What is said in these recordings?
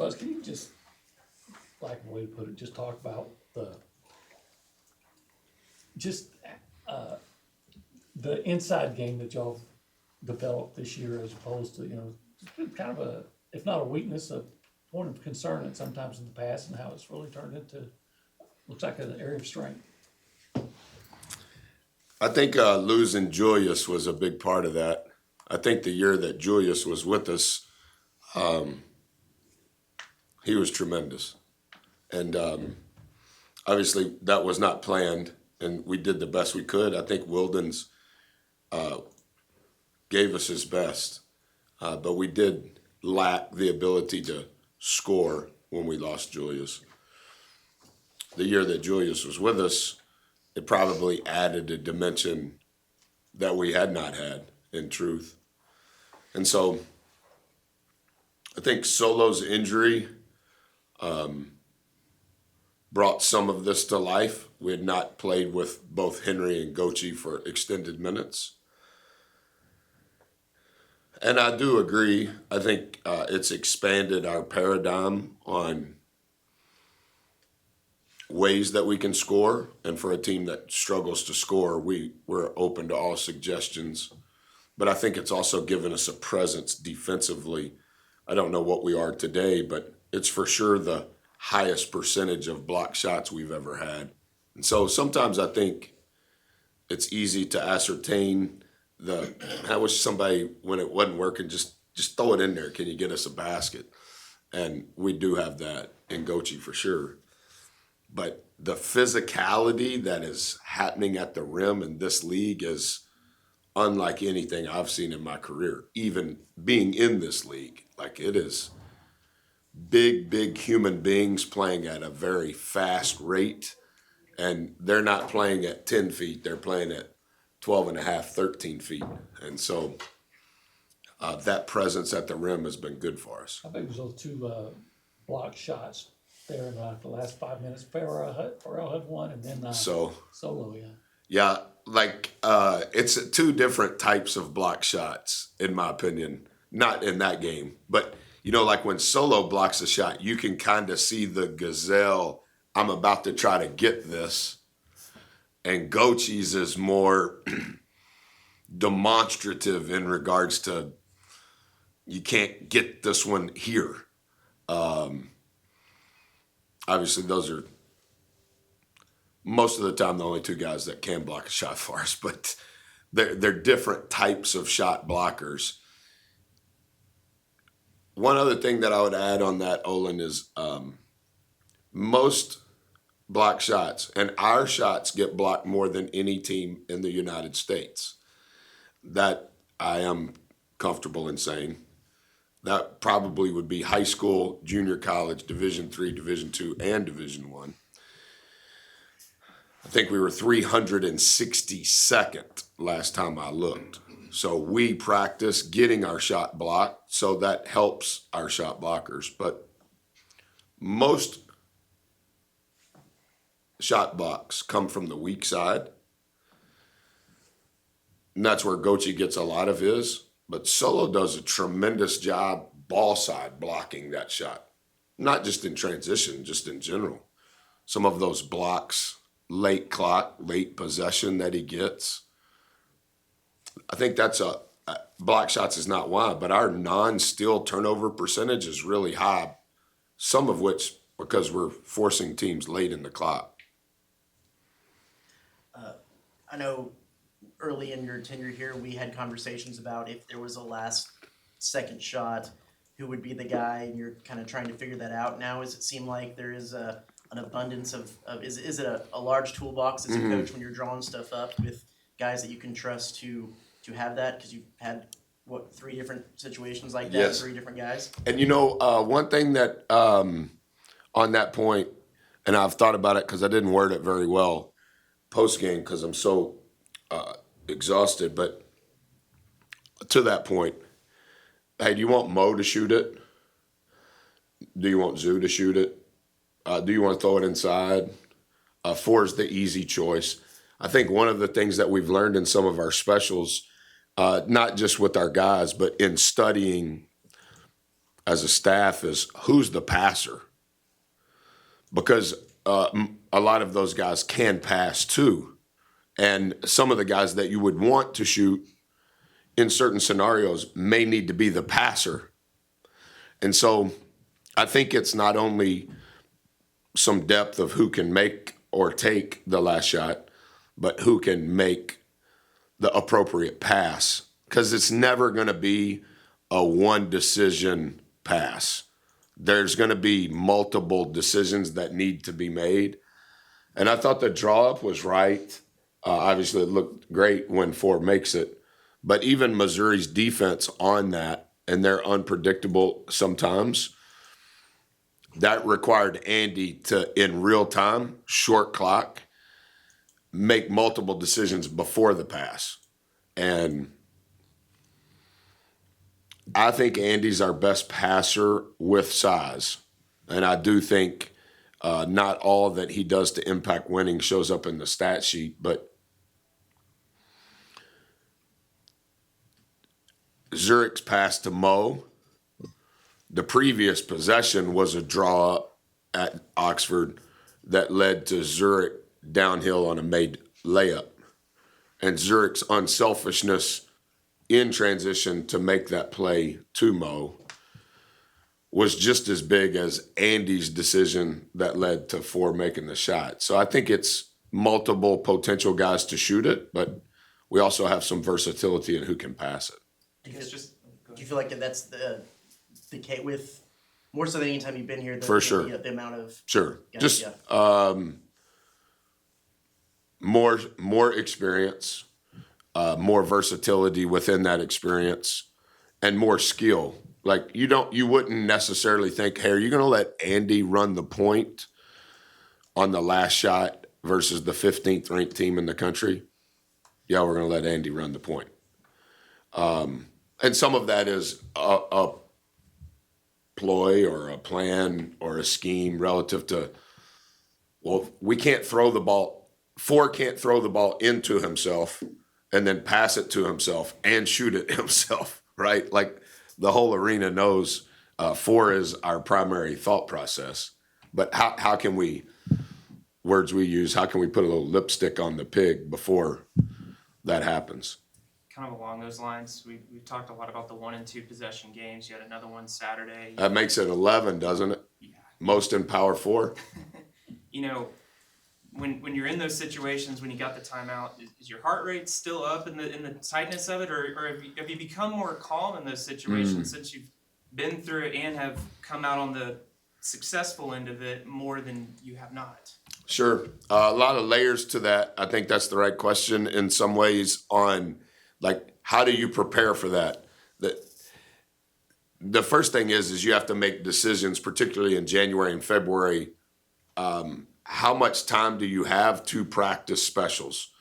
Buzz, can you just, like the way to put it, just talk about uh, the inside game that y'all developed this year as opposed to, it's been kind of a, if not a weakness, a point of concern at sometimes in the past, and how it's really turned into, looks like an area of strength. I think losing Julius was a big part of that. I think the year that Julius was with us, he was tremendous. And obviously that was not planned, and we did the best we could. I think Wildens gave us his best, but we did lack the ability to score when we lost Julius. The year that Julius was with us, it probably added a dimension that we had not had, in truth. And so I think Solo's injury brought some of this to life. We had not played with both Henry and Gochi for extended minutes. And I do agree. I think it's expanded our paradigm on ways that we can score. And for a team that struggles to score, we're open to all suggestions. But I think it's also given us a presence defensively. I don't know what we are today, but it's for sure the highest percentage of block shots we've ever had. And so sometimes I think it's easy to ascertain I wish somebody, when it wasn't working, just throw it in there. Can you get us a basket? And we do have that in Gochi for sure. But the physicality that is happening at the rim in this league is unlike anything I've seen in my career, even being in this league. Like, it is big human beings playing at a very fast rate, and they're not playing at 10 feet. They're playing at 12 and a half, 13 feet. And so that presence at the rim has been good for us. I think it was those two block shots there in the last 5 minutes. Farrell had one, and then Solo, yeah. Yeah, like it's two different types of block shots, in my opinion. Not in that game, but like when Solo blocks a shot, you can kind of see the gazelle, I'm about to try to get this. And Gochi's is more demonstrative in regards to, you can't get this one here. Obviously, those are most of the time the only two guys that can block a shot for us, but they're different types of shot blockers. One other thing that I would add on that, Olin, is most block shots, and our shots get blocked more than any team in the United States. That I am comfortable in saying. That probably would be high school, junior college, Division III, Division II, and Division I. I think we were 362nd last time I looked. So we practice getting our shot blocked, so that helps our shot blockers. But most shot blocks come from the weak side. And that's where Gochi gets a lot of his. But Solo does a tremendous job ball side blocking that shot. Not just in transition, just in general. Some of those blocks, late clock, late possession that he gets. I think that's block shots is not why, but our non-steal turnover percentage is really high. Some of which because we're forcing teams late in the clock. I know early in your tenure here, we had conversations about if there was a last second shot, who would be the guy, and you're kind of trying to figure that out now. Does it seem like there is an abundance of is it a large toolbox as a coach when you're drawing stuff up with guys that you can trust to have that? Because you've had, 3 different situations like that, Yes. 3 different guys? And one thing that on that point, and I've thought about it because I didn't word it very well post-game because I'm so exhausted, but to that point, hey, do you want Mo to shoot it? Do you want Zoo to shoot it? Do you want to throw it inside? 4 is the easy choice. I think one of the things that we've learned in some of our specials, not just with our guys, but in studying as a staff is who's the passer? Because a lot of those guys can pass too. And some of the guys that you would want to shoot in certain scenarios may need to be the passer. And so I think it's not only some depth of who can make or take the last shot, but who can make the appropriate pass. Because it's never going to be a one decision pass. There's going to be multiple decisions that need to be made. And I thought the draw up was right. Obviously, it looked great when Ford makes it. But even Missouri's defense on that, and they're unpredictable sometimes, that required Andy to, in real time, short clock, make multiple decisions before the pass. And I think Andy's our best passer with size. And I do think not all that he does to impact winning shows up in the stat sheet, but Zurich's pass to Mo, the previous possession was a draw at Oxford that led to Zurich downhill on a made layup. And Zurich's unselfishness in transition to make that play to Mo was just as big as Andy's decision that led to Ford making the shot. So I think it's multiple potential guys to shoot it, but we also have some versatility in who can pass it. Do you feel like that's the case with more so than any time you've been here? For sure. The amount of Sure. guys, Just yeah. more experience, more versatility within that experience, and more skill. Like you wouldn't necessarily think, hey, are you going to let Andy run the point on the last shot versus the 15th ranked team in the country? Yeah, we're going to let Andy run the point. And some of that is a ploy or a plan or a scheme relative to, well, we can't throw the ball. Ford can't throw the ball into himself and then pass it to himself and shoot it himself, right? Like the whole arena knows Ford is our primary thought process. But how can we, words we use, how can we put a little lipstick on the pig before that happens? Kind of along those lines, we've talked a lot about the 1 and 2 possession games. You had another one Saturday. That makes it 11, doesn't it? Yeah. Most in Power 4. You know, when you're in those situations, when you got the timeout, is your heart rate still up in the tightness of it, or have you become more calm in those situations since you've been through it and have come out on the successful end of it more than you have not? Sure. A lot of layers to that. I think that's the right question in some ways on, like, how do you prepare for that? The first thing is you have to make decisions, particularly in January and February. How much time do you have to practice specials?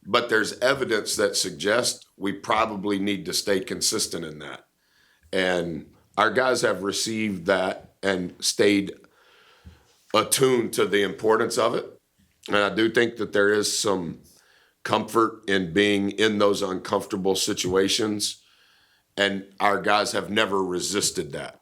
But there's evidence that suggests we probably need to stay consistent in that. And our guys have received that and stayed attuned to the importance of it. And I do think that there is some comfort in being in those uncomfortable situations. And our guys have never resisted that.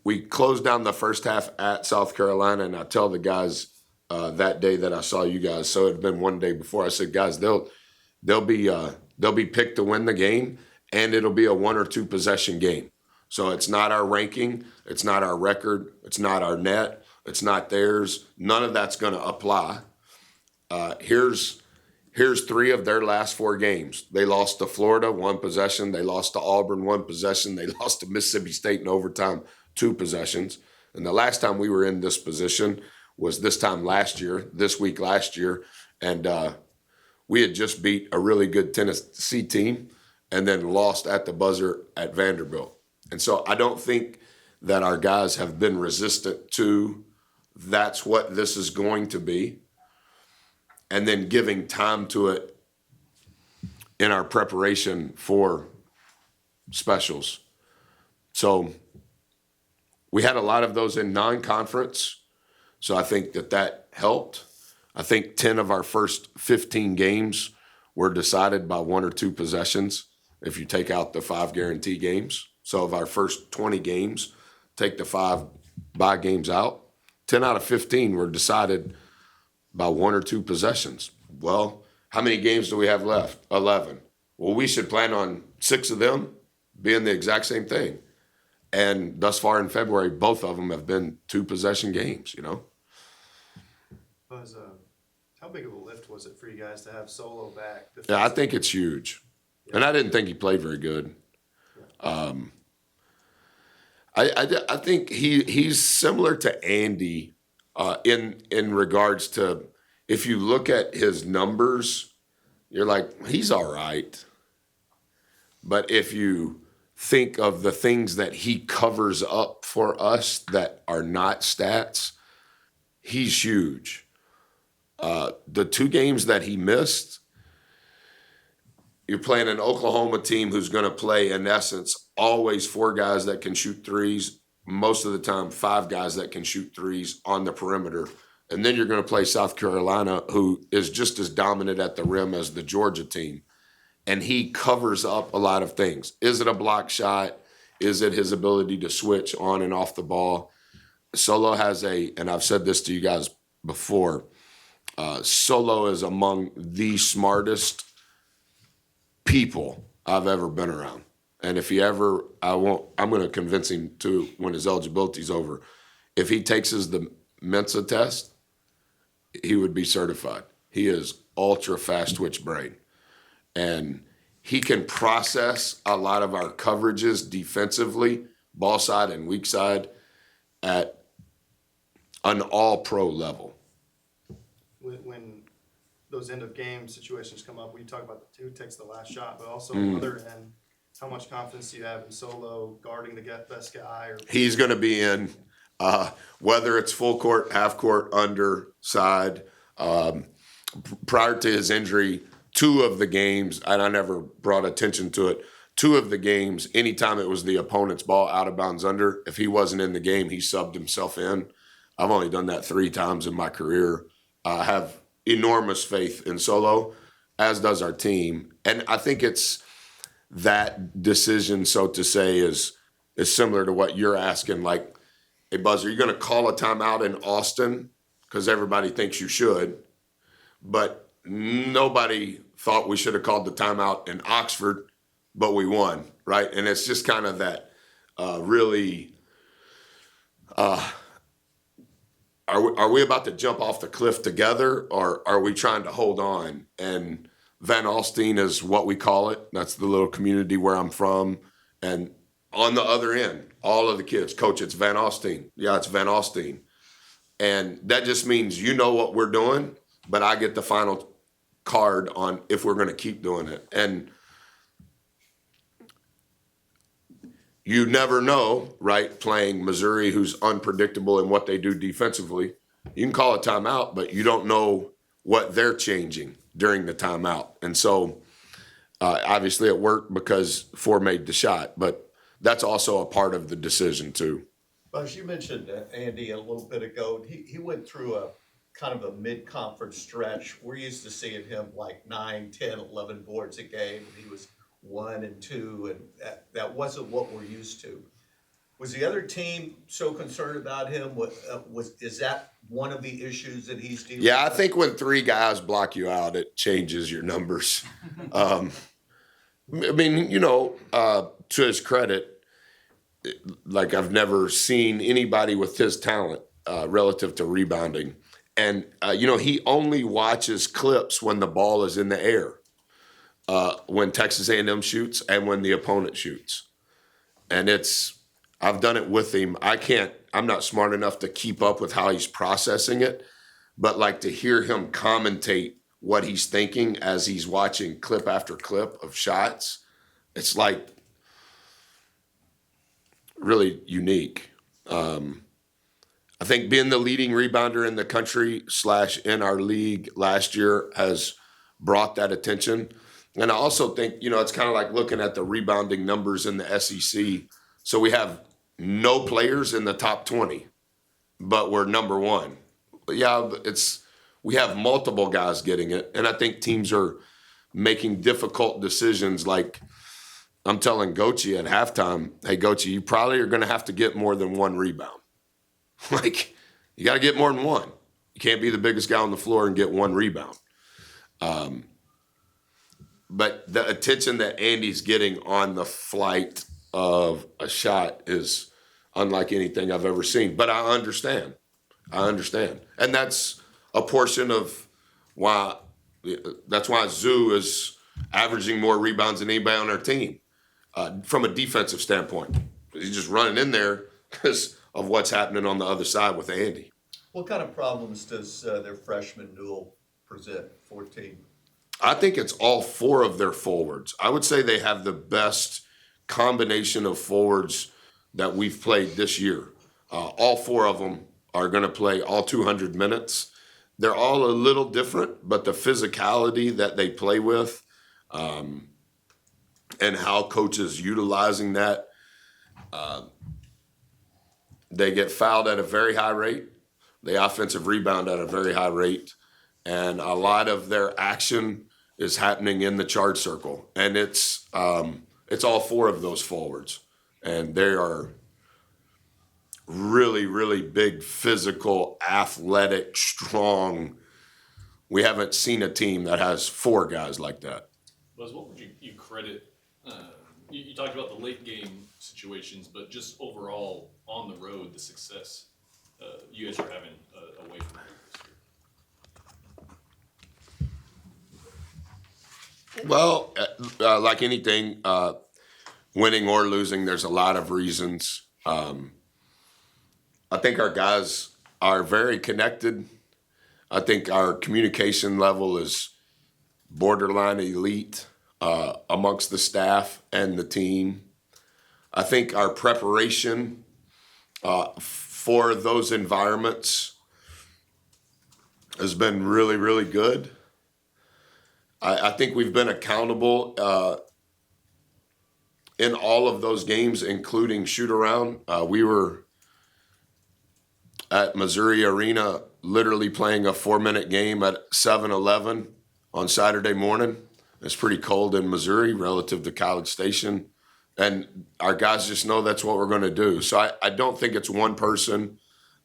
We closed down the first half at South Carolina, and I tell the guys that day that I saw you guys, so it had been one day before, I said, guys, they'll be picked to win the game, and it'll be a 1 or 2 possession game. So it's not our ranking, it's not our record, it's not our net, it's not theirs. None of that's going to apply. Here's 3 of their last 4 games. They lost to Florida, 1 possession. They lost to Auburn, 1 possession. They lost to Mississippi State in overtime, 2 possessions. And the last time we were in this position was this time last year, this week last year. And we had just beat a really good Tennessee team and then lost at the buzzer at Vanderbilt. And so I don't think that our guys have been resistant to that's what this is going to be. And then giving time to it in our preparation for specials. So we had a lot of those in non-conference. So I think that helped. I think 10 of our first 15 games were decided by 1 or 2 possessions if you take out the 5 guarantee games. So of our first 20 games, take the 5 bye games out, 10 out of 15 were decided by 1 or 2 possessions. Well, how many games do we have left? 11. Well, we should plan on 6 of them being the exact same thing. And thus far in February, both of them have been 2 possession games, you know? How big of a lift was it for you guys to have Solo back? Yeah, I think it's huge. And I didn't think he played very good. I think he's similar to Andy in regards to, if you look at his numbers, you're like, he's all right. But if you think of the things that he covers up for us that are not stats, he's huge. The 2 games that he missed, you're playing an Oklahoma team who's going to play, in essence, always 4 guys that can shoot threes, most of the time 5 guys that can shoot threes on the perimeter. And then you're going to play South Carolina, who is just as dominant at the rim as the Georgia team. And he covers up a lot of things. Is it a block shot? Is it his ability to switch on and off the ball? Solo has and I've said this to you guys before, Solo is among the smartest people I've ever been around. And if he ever, I'm going to convince him to, when his eligibility's over, if he takes the Mensa test, he would be certified. He is ultra fast twitch brain. And he can process a lot of our coverages defensively, ball side and weak side, at an all-pro level. When those end of game situations come up, we talk about who takes the last shot, but also on the other end, how much confidence do you have in Solo guarding the best guy? He's going to be in, whether it's full court, half court, under, side. Prior to his injury, 2 of the games, and I never brought attention to it, 2 of the games, anytime it was the opponent's ball out of bounds under, if he wasn't in the game, he subbed himself in. I've only done that 3 times in my career. I have enormous faith in Solo, as does our team. And I think it's that decision, so to say, is similar to what you're asking. Like, hey, Buzz, are you going to call a timeout in Austin? Because everybody thinks you should. But nobody thought we should have called the timeout in Oxford, but we won, right? And it's just kind of that really, are we about to jump off the cliff together, or are we trying to hold on? And Van Alstyne is what we call it. That's the little community where I'm from. And on the other end, all of the kids, Coach, it's Van Alstyne. Yeah, it's Van Alstyne. And that just means you know what we're doing, but I get the final card on if we're going to keep doing it. And you never know, right, playing Missouri, who's unpredictable in what they do defensively. You can call a timeout, but you don't know what they're changing during the timeout. And so obviously it worked because 4 made the shot, but that's also a part of the decision too. Buzz, you mentioned Andy a little bit ago. He went through a kind of a mid-conference stretch. We're used to seeing him like 9, 10, 11 boards a game. He was 1 and 2, and that wasn't what we're used to. Was the other team so concerned about him? Is that one of the issues that he's dealing with? Yeah, I think when 3 guys block you out, it changes your numbers. I mean, you know, to his credit, like I've never seen anybody with his talent relative to rebounding. And, you know, he only watches clips when the ball is in the air, when Texas A&M shoots and when the opponent shoots. And I've done it with him. I'm not smart enough to keep up with how he's processing it, but like to hear him commentate what he's thinking as he's watching clip after clip of shots, it's like really unique. I think being the leading rebounder in the country / in our league last year has brought that attention. And I also think, you know, it's kind of like looking at the rebounding numbers in the SEC. So we have no players in the top 20, but we're number 1. But yeah, we have multiple guys getting it. And I think teams are making difficult decisions like I'm telling Gochi at halftime, hey, Gochi, you probably are going to have to get more than one rebound. Like, you got to get more than one. You can't be the biggest guy on the floor and get one rebound. But the attention that Andy's getting on the flight of a shot is unlike anything I've ever seen. But I understand. And that's a portion of that's why Zoo is averaging more rebounds than anybody on our team from a defensive standpoint. He's just running in there because of what's happening on the other side with Andy. What kind of problems does their freshman Newell present, 14? I think it's all four of their forwards. I would say they have the best combination of forwards that we've played this year. All four of them are going to play all 200 minutes. They're all a little different, but the physicality that they play with and how coaches utilizing that, they get fouled at a very high rate. They offensive rebound at a very high rate. And a lot of their action is happening in the charge circle. And it's all four of those forwards. And they are really, really big, physical, athletic, strong. We haven't seen a team that has four guys like that. Buzz, what would you credit? You talked about the late game situations, but just overall on the road, the success you guys are having away from home this year. Well, like anything, winning or losing, there's a lot of reasons. I think our guys are very connected. I think our communication level is borderline elite amongst the staff and the team. I think our preparation for those environments has been really, really good. I think we've been accountable in all of those games, including shoot around. We were at Missouri Arena literally playing a 4-minute game at 7-Eleven on Saturday morning. It's pretty cold in Missouri relative to College Station. And our guys just know that's what we're going to do. So I don't think it's one person.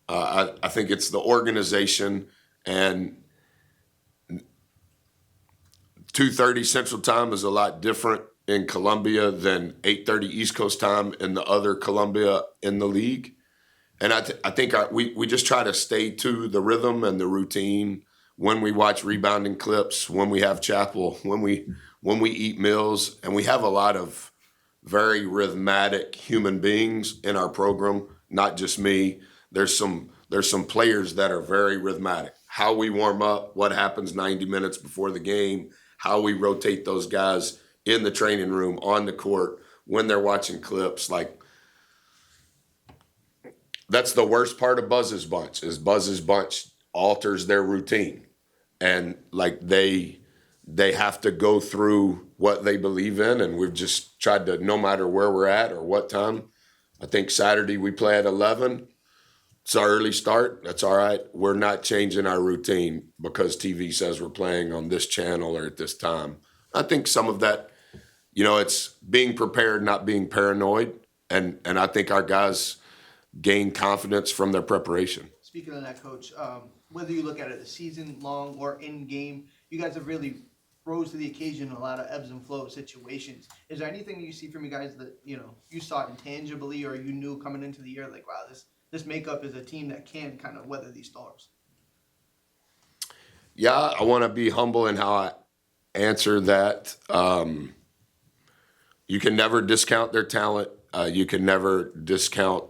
I think it's the organization. And 2:30 Central Time is a lot different in Columbia than 8:30 East Coast Time in the other Columbia in the league. And I think we just try to stay to the rhythm and the routine when we watch rebounding clips, when we have chapel, when we eat meals. And we have a lot of very rhythmic human beings in our program, not just me. There's some players that are very rhythmic. How we warm up, what happens 90 minutes before the game, how we rotate those guys in the training room, on the court, when they're watching clips. Like, that's the worst part of Buzz's bunch, is Buzz's bunch alters their routine. And like they have to go through what they believe in, and we've just tried to, no matter where we're at or what time. I think Saturday we play at 11. It's our early start. That's all right. We're not changing our routine because TV says we're playing on this channel or at this time. I think some of that, it's being prepared, not being paranoid. And I think our guys gain confidence from their preparation. Speaking of that, Coach, whether you look at it a season long or in game, you guys have really rose to the occasion in a lot of ebbs and flows situations. Is there anything you see from you guys that you saw intangibly or you knew coming into the year, like, wow, this makeup is a team that can kind of weather these storms? Yeah, I want to be humble in how I answer that. You can never discount their talent. You can never discount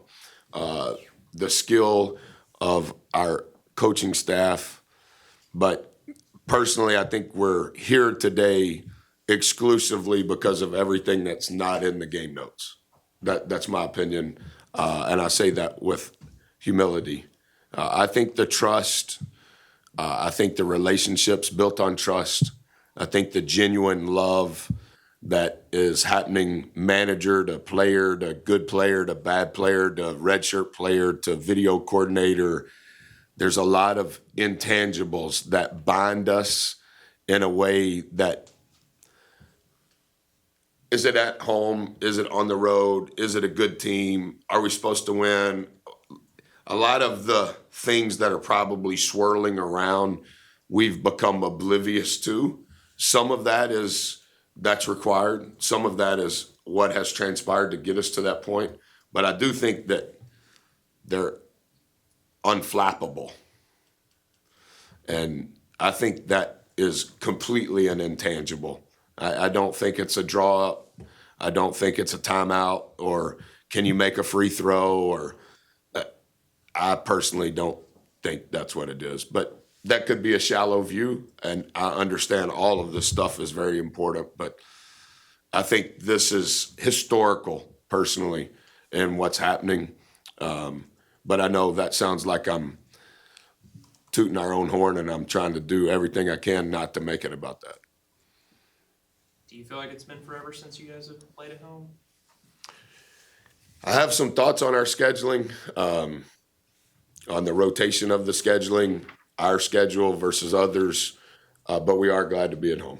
the skill of our coaching staff. But personally, I think we're here today exclusively because of everything that's not in the game notes. That's my opinion. And I say that with humility. I think the trust, I think the relationships built on trust, I think the genuine love that is happening, manager to player to good player to bad player to redshirt player to video coordinator. There's a lot of intangibles that bind us in a way that is it at home? Is it on the road? Is it a good team? Are we supposed to win? A lot of the things that are probably swirling around, we've become oblivious to. Some of that that's required. Some of that is what has transpired to get us to that point. But I do think that they're unflappable. And I think that is completely an intangible. I don't think it's a draw up. I don't think it's a timeout, or can you make a free throw, or I personally don't think that's what it is. But that could be a shallow view, and I understand all of this stuff is very important, but I think this is historical, personally, in what's happening. But I know that sounds like I'm tooting our own horn, and I'm trying to do everything I can not to make it about that. Do you feel like it's been forever since you guys have played at home? I have some thoughts on our scheduling, on the rotation of the scheduling, our schedule versus others, but we are glad to be at home.